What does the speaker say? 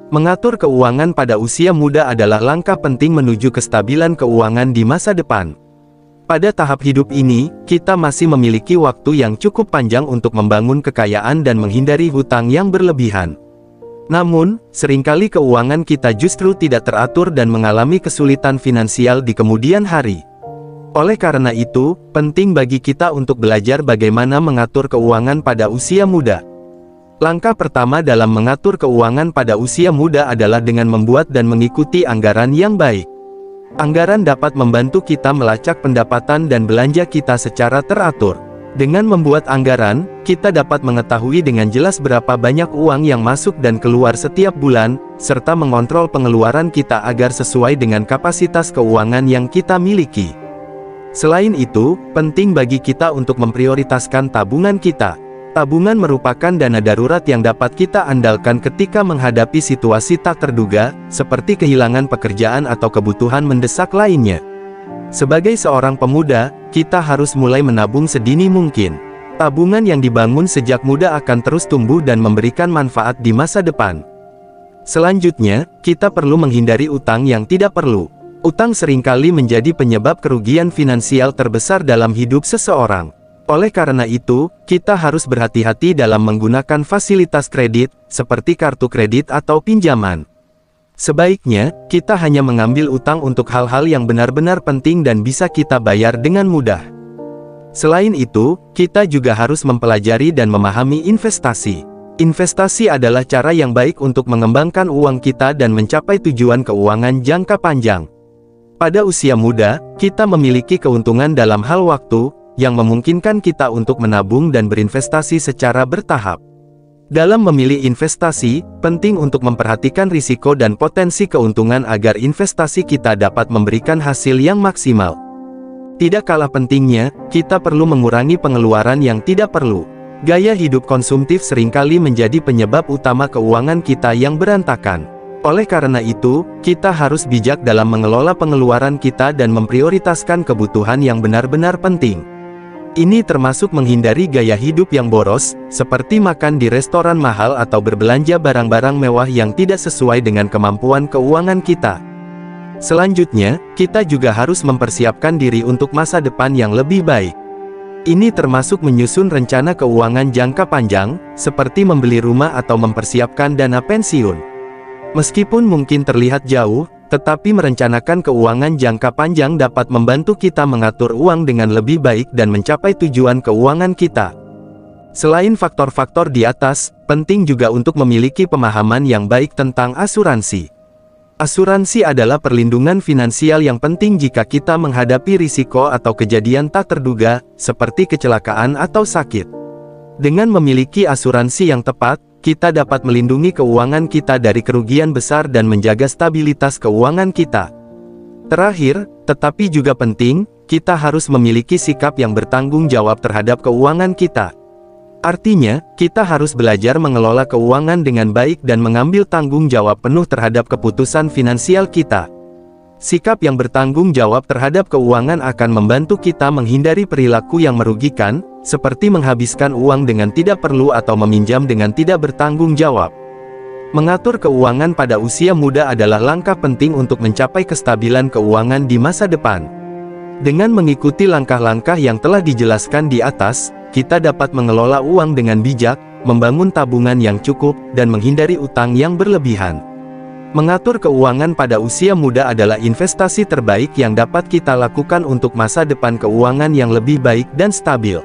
Mengatur keuangan pada usia muda adalah langkah penting menuju kestabilan keuangan di masa depan. Pada tahap hidup ini, kita masih memiliki waktu yang cukup panjang untuk membangun kekayaan dan menghindari hutang yang berlebihan. Namun, seringkali keuangan kita justru tidak teratur dan mengalami kesulitan finansial di kemudian hari. Oleh karena itu, penting bagi kita untuk belajar bagaimana mengatur keuangan pada usia muda. Langkah pertama dalam mengatur keuangan pada usia muda adalah dengan membuat dan mengikuti anggaran yang baik. Anggaran dapat membantu kita melacak pendapatan dan belanja kita secara teratur. Dengan membuat anggaran, kita dapat mengetahui dengan jelas berapa banyak uang yang masuk dan keluar setiap bulan, serta mengontrol pengeluaran kita agar sesuai dengan kapasitas keuangan yang kita miliki. Selain itu, penting bagi kita untuk memprioritaskan tabungan kita. Tabungan merupakan dana darurat yang dapat kita andalkan ketika menghadapi situasi tak terduga, seperti kehilangan pekerjaan atau kebutuhan mendesak lainnya. Sebagai seorang pemuda, kita harus mulai menabung sedini mungkin. Tabungan yang dibangun sejak muda akan terus tumbuh dan memberikan manfaat di masa depan. Selanjutnya, kita perlu menghindari utang yang tidak perlu. Utang seringkali menjadi penyebab kerugian finansial terbesar dalam hidup seseorang. Oleh karena itu, kita harus berhati-hati dalam menggunakan fasilitas kredit, seperti kartu kredit atau pinjaman. Sebaiknya, kita hanya mengambil utang untuk hal-hal yang benar-benar penting dan bisa kita bayar dengan mudah. Selain itu, kita juga harus mempelajari dan memahami investasi. Investasi adalah cara yang baik untuk mengembangkan uang kita dan mencapai tujuan keuangan jangka panjang. Pada usia muda, kita memiliki keuntungan dalam hal waktu, yang memungkinkan kita untuk menabung dan berinvestasi secara bertahap. Dalam memilih investasi, penting untuk memperhatikan risiko dan potensi keuntungan agar investasi kita dapat memberikan hasil yang maksimal. Tidak kalah pentingnya, kita perlu mengurangi pengeluaran yang tidak perlu. Gaya hidup konsumtif seringkali menjadi penyebab utama keuangan kita yang berantakan. Oleh karena itu, kita harus bijak dalam mengelola pengeluaran kita dan memprioritaskan kebutuhan yang benar-benar penting. Ini termasuk menghindari gaya hidup yang boros, seperti makan di restoran mahal atau berbelanja barang-barang mewah yang tidak sesuai dengan kemampuan keuangan kita. Selanjutnya, kita juga harus mempersiapkan diri untuk masa depan yang lebih baik. Ini termasuk menyusun rencana keuangan jangka panjang, seperti membeli rumah atau mempersiapkan dana pensiun. Meskipun mungkin terlihat jauh, tetapi merencanakan keuangan jangka panjang dapat membantu kita mengatur uang dengan lebih baik dan mencapai tujuan keuangan kita. Selain faktor-faktor di atas, penting juga untuk memiliki pemahaman yang baik tentang asuransi. Asuransi adalah perlindungan finansial yang penting jika kita menghadapi risiko atau kejadian tak terduga, seperti kecelakaan atau sakit. Dengan memiliki asuransi yang tepat, kita dapat melindungi keuangan kita dari kerugian besar dan menjaga stabilitas keuangan kita. Terakhir, tetapi juga penting, kita harus memiliki sikap yang bertanggung jawab terhadap keuangan kita. Artinya, kita harus belajar mengelola keuangan dengan baik dan mengambil tanggung jawab penuh terhadap keputusan finansial kita. Sikap yang bertanggung jawab terhadap keuangan akan membantu kita menghindari perilaku yang merugikan, seperti menghabiskan uang dengan tidak perlu atau meminjam dengan tidak bertanggung jawab. Mengatur keuangan pada usia muda adalah langkah penting untuk mencapai kestabilan keuangan di masa depan. Dengan mengikuti langkah-langkah yang telah dijelaskan di atas, kita dapat mengelola uang dengan bijak, membangun tabungan yang cukup, dan menghindari utang yang berlebihan. Mengatur keuangan pada usia muda adalah investasi terbaik yang dapat kita lakukan untuk masa depan keuangan yang lebih baik dan stabil.